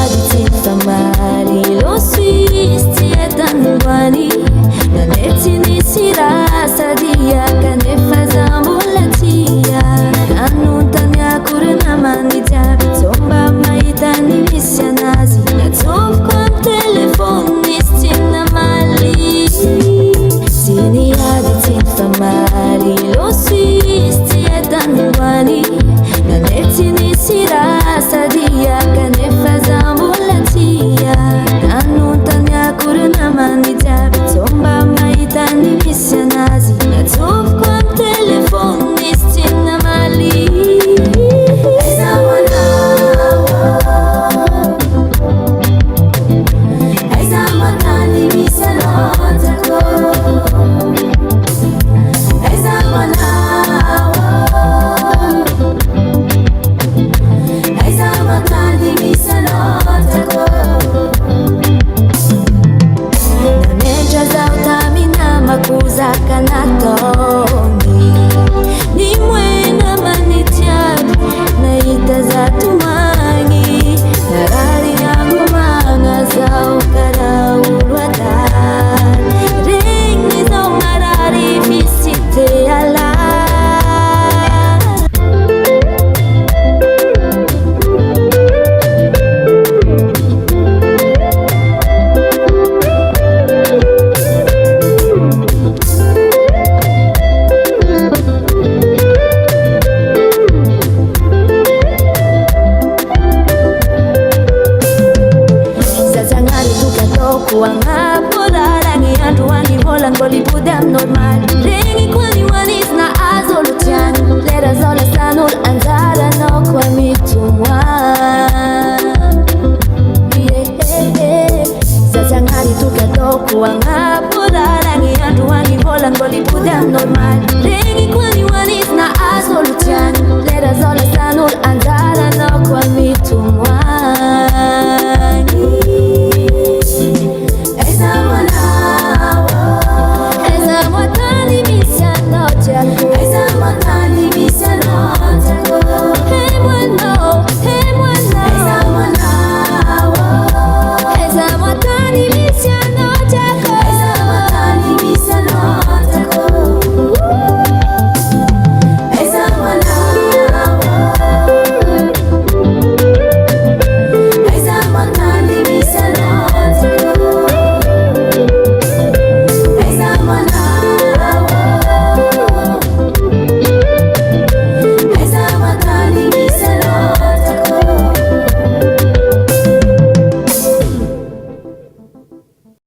ady tsy famaly losis tsy etangoany nane tsy nisy raha sadia kanefa za mbola tia anontany akory namany jiaby tsomba mahitany misy anazy natsoviko am telefony izy tsy namaly tsy niady tsy famaly losis tsy etangoany nane tsy nisy raha sadia kanefa za mbola tia anontany akory namany jiaby tsomba mahitany misy anazy natsoviko am telefony izy tsy namaly aiza manao aiza matany misy anotako aiza manao aiza matany misy anotako nametra zaho taminamako zaka nataony ny moena manitiaby nahita zatomagny narary angomagna zaho kara olo adary regny zaho marary misy te ala Angapora rangi andro angi volan bolipody am normal